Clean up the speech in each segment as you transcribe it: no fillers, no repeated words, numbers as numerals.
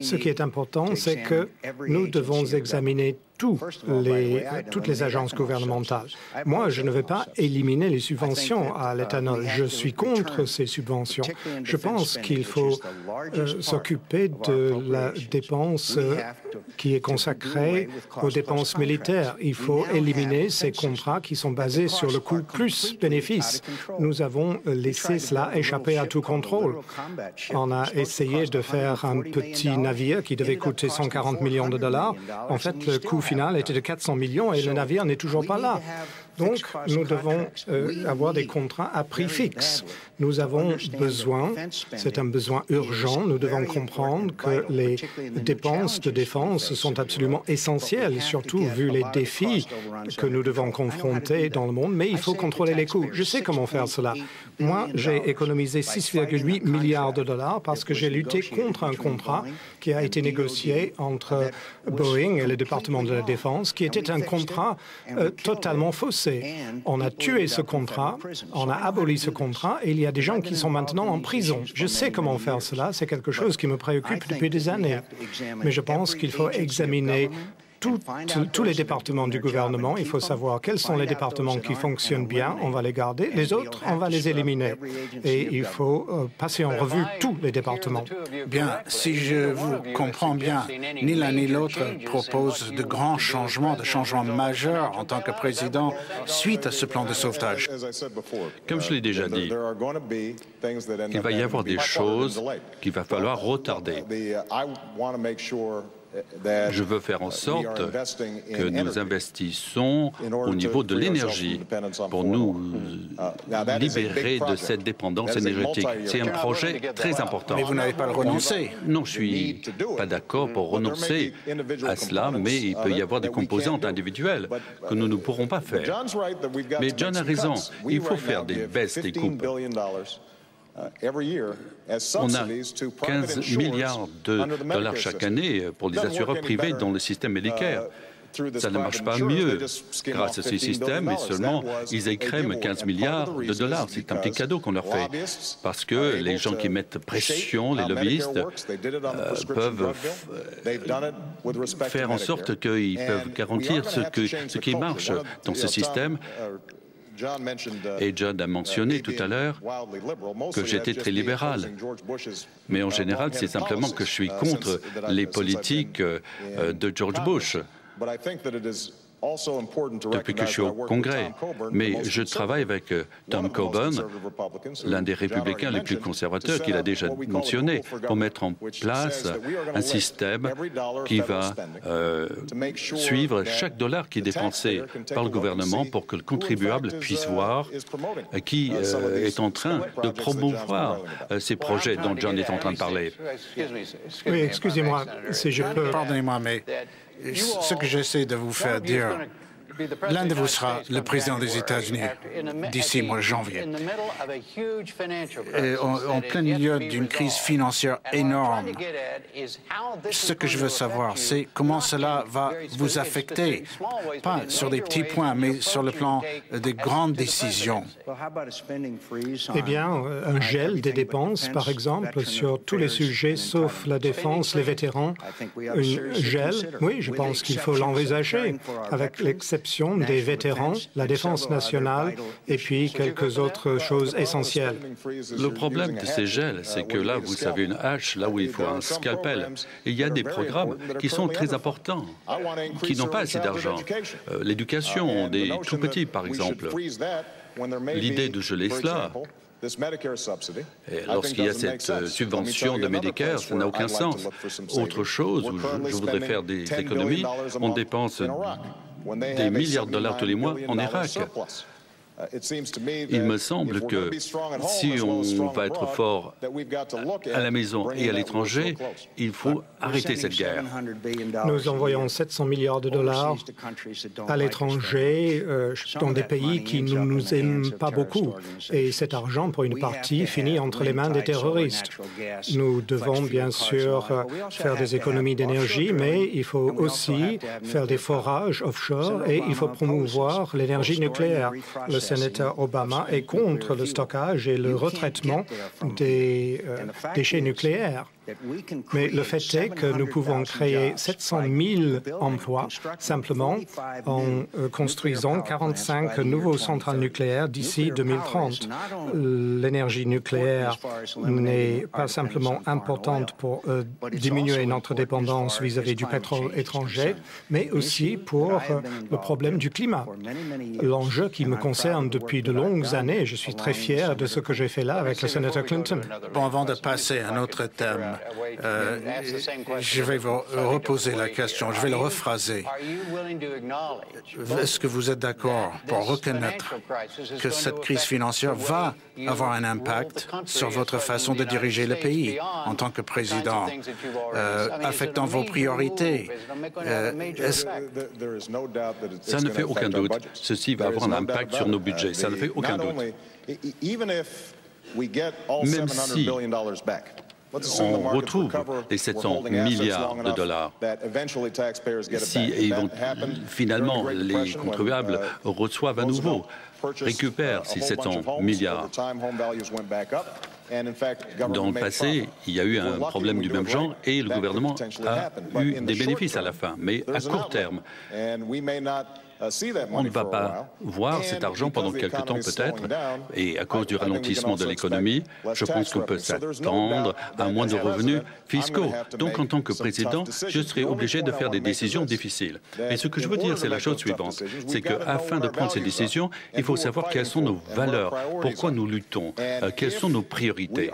Ce qui est important, c'est que nous devons examiner toutes les agences gouvernementales. Moi, je ne veux pas éliminer les subventions à l'éthanol. Je suis contre ces subventions. Je pense qu'il faut s'occuper de la dépense qui est consacrée aux dépenses militaires. Il faut éliminer ces contrats qui sont basés sur le coût plus bénéfice. Nous avons laissé cela échapper à tout contrôle. On a essayé de faire un petit navire qui devait coûter 140 millions de dollars. En fait, le coût final était de 400 millions et le navire n'est toujours pas là. Donc, nous devons avoir des contrats à prix fixe. Nous avons besoin, c'est un besoin urgent, nous devons comprendre que les dépenses de défense sont absolument essentielles, surtout vu les défis que nous devons confronter dans le monde, mais il faut contrôler les coûts. Je sais comment faire cela. Moi, j'ai économisé 6,8 milliards de dollars parce que j'ai lutté contre un contrat qui a été négocié entre Boeing et le département de la Défense, qui était un contrat totalement faussé. On a tué ce contrat, on a aboli ce contrat et il y a des gens qui sont maintenant en prison. Je sais comment faire cela, c'est quelque chose qui me préoccupe depuis des années. Mais je pense qu'il faut examiner tous les départements du gouvernement. Il faut savoir quels sont les départements qui fonctionnent bien, on va les garder. Les autres, on va les éliminer. Et il faut passer en revue tous les départements. Bien, si je vous comprends bien, ni l'un ni l'autre propose de grands changements, de changements majeurs en tant que président suite à ce plan de sauvetage. Comme je l'ai déjà dit, il va y avoir des choses qu'il va falloir retarder. Je veux faire en sorte que nous investissons au niveau de l'énergie pour nous libérer de cette dépendance énergétique. C'est un projet très important. Mais vous n'avez pas le renoncer. Non, je ne suis pas d'accord pour renoncer à cela, mais il peut y avoir des composantes individuelles que nous ne pourrons pas faire. Mais John a raison, il faut faire des baisses des coupes. On a 15 milliards de dollars chaque année pour les assureurs privés dans le système Medicare. Ça ne marche pas mieux grâce à ces systèmes, et seulement ils écrèment 15 milliards de dollars. C'est un petit cadeau qu'on leur fait, parce que les gens qui mettent pression, les lobbyistes, peuvent faire en sorte qu'ils peuvent garantir ce qui marche dans ce système. Et John a mentionné tout à l'heure que j'étais très libéral. Mais en général, c'est simplement que je suis contre les politiques de George Bush depuis que je suis au Congrès. Mais je travaille avec Tom Coburn, l'un des républicains les plus conservateurs qu'il a déjà mentionné, pour mettre en place un système qui va suivre chaque dollar qui est dépensé par le gouvernement pour que le contribuable puisse voir qui est en train de promouvoir ces projets dont John est en train de parler. Oui, excusez-moi, si je peux... Pardonnez-moi, mais ce que j'essaie de vous faire dire, l'un de vous sera le président des États-Unis d'ici mois de janvier. En plein milieu d'une crise financière énorme, ce que je veux savoir, c'est comment cela va vous affecter, pas sur des petits points, mais sur le plan des grandes décisions. Eh bien, un gel des dépenses, par exemple, sur tous les sujets, sauf la défense, les vétérans. Un gel, oui, je pense qu'il faut l'envisager, avec l'exception des vétérans, la défense nationale et puis quelques autres choses essentielles. Le problème de ces gels, c'est que là, vous avez une hache, là où il faut un scalpel. Et il y a des programmes qui sont très importants, qui n'ont pas assez d'argent. L'éducation des tout-petits, par exemple. L'idée de geler cela, lorsqu'il y a cette subvention de Medicare, ça n'a aucun sens. Autre chose où je voudrais faire des économies, on dépense des milliards de dollars tous les mois en Irak. Il me semble que si on va être fort à la maison et à l'étranger, il faut arrêter cette guerre. Nous envoyons 700 milliards de dollars à l'étranger, dans des pays qui ne nous aiment pas beaucoup. Et cet argent, pour une partie, finit entre les mains des terroristes. Nous devons bien sûr faire des économies d'énergie, mais il faut aussi faire des forages offshore et il faut promouvoir l'énergie nucléaire. Le sénateur Obama est contre le stockage et le retraitement des déchets nucléaires. Mais le fait est que nous pouvons créer 700 000 emplois simplement en construisant 45 nouveaux centrales nucléaires d'ici 2030. L'énergie nucléaire n'est pas simplement importante pour diminuer notre dépendance vis-à-vis du pétrole étranger, mais aussi pour le problème du climat. L'enjeu qui me concerne depuis de longues années, je suis très fier de ce que j'ai fait là avec le sénateur Clinton. Bon, avant de passer à un autre thème, je vais vous reposer la question, je vais le rephraser. Est-ce que vous êtes d'accord pour reconnaître que cette crise financière va avoir un impact sur votre façon de diriger le pays en tant que président, affectant vos priorités? Ça ne fait aucun doute. Ceci va avoir un impact sur nos budgets. Ça ne fait aucun doute. Même si on retrouve les 700 milliards de dollars, si finalement les contribuables reçoivent à nouveau, récupèrent ces 700 milliards. Dans le passé, il y a eu un problème du même genre et le gouvernement a eu des bénéfices à la fin, mais à court terme. On ne va pas voir cet argent pendant quelque temps peut-être, et à cause du ralentissement de l'économie, je pense qu'on peut s'attendre à moins de revenus fiscaux. Donc, en tant que président, je serai obligé de faire des décisions difficiles. Et ce que je veux dire, c'est la chose suivante, c'est qu'afin de prendre ces décisions, il faut savoir quelles sont nos valeurs, pourquoi nous luttons, quelles sont nos priorités.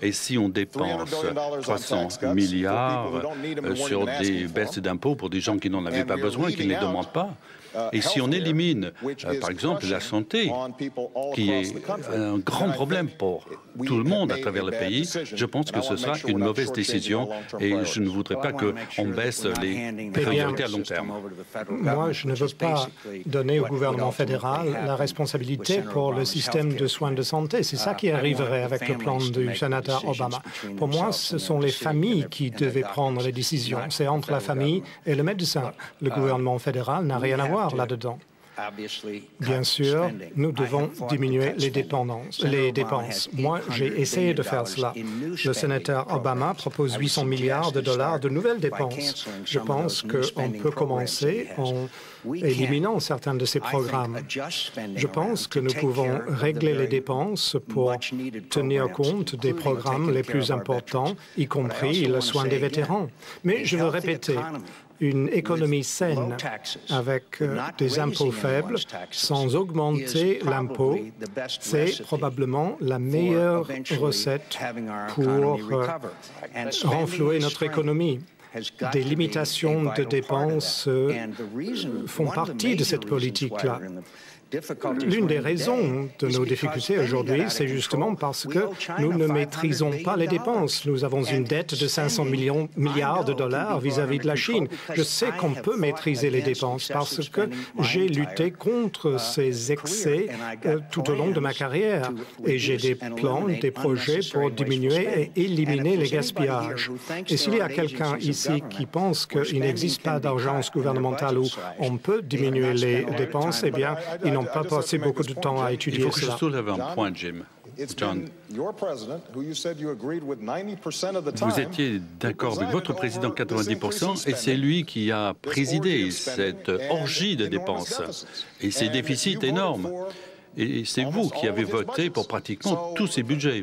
Et si on dépense 300 milliards sur des baisses d'impôts pour des gens qui n'en avaient pas besoin, qui ne les demandent pas, et si on élimine, par exemple, la santé, qui est un grand problème pour tout le monde à travers le pays, je pense que ce sera une mauvaise décision et je ne voudrais pas qu'on baisse les priorités à long terme. Moi, je ne veux pas donner au gouvernement fédéral la responsabilité pour le système de soins de santé. C'est ça qui arriverait avec le plan du sénateur Obama. Pour moi, ce sont les familles qui devaient prendre les décisions. C'est entre la famille et le médecin. Le gouvernement fédéral n'a rien à voir là-dedans. Bien sûr, nous devons diminuer les dépenses. Moi, j'ai essayé de faire cela. Le sénateur Obama propose 800 milliards de dollars de nouvelles dépenses. Je pense qu'on peut commencer en éliminant certains de ces programmes. Je pense que nous pouvons régler les dépenses pour tenir compte des programmes les plus importants, y compris le soin des vétérans. Mais je veux répéter, une économie saine avec des impôts faibles, sans augmenter l'impôt, c'est probablement la meilleure recette pour renflouer notre économie. Des limitations de dépenses font partie de cette politique-là. L'une des raisons de nos difficultés aujourd'hui, c'est justement parce que nous ne maîtrisons pas les dépenses. Nous avons une dette de 500 milliards de dollars vis-à-vis de la Chine. Je sais qu'on peut maîtriser les dépenses parce que j'ai lutté contre ces excès tout au long de ma carrière. Et j'ai des plans, des projets pour diminuer et éliminer les gaspillages. Et s'il y a quelqu'un ici qui pense qu'il n'existe pas d'urgence gouvernementale où on peut diminuer les dépenses, eh bien, ils n'ont pas passé beaucoup de temps à étudier cela. Il faut que je soulève un point, Jim. John, vous étiez d'accord avec votre président 90% et c'est lui qui a présidé cette orgie de dépenses et ces déficits énormes. Et c'est vous qui avez voté pour pratiquement tous ces budgets.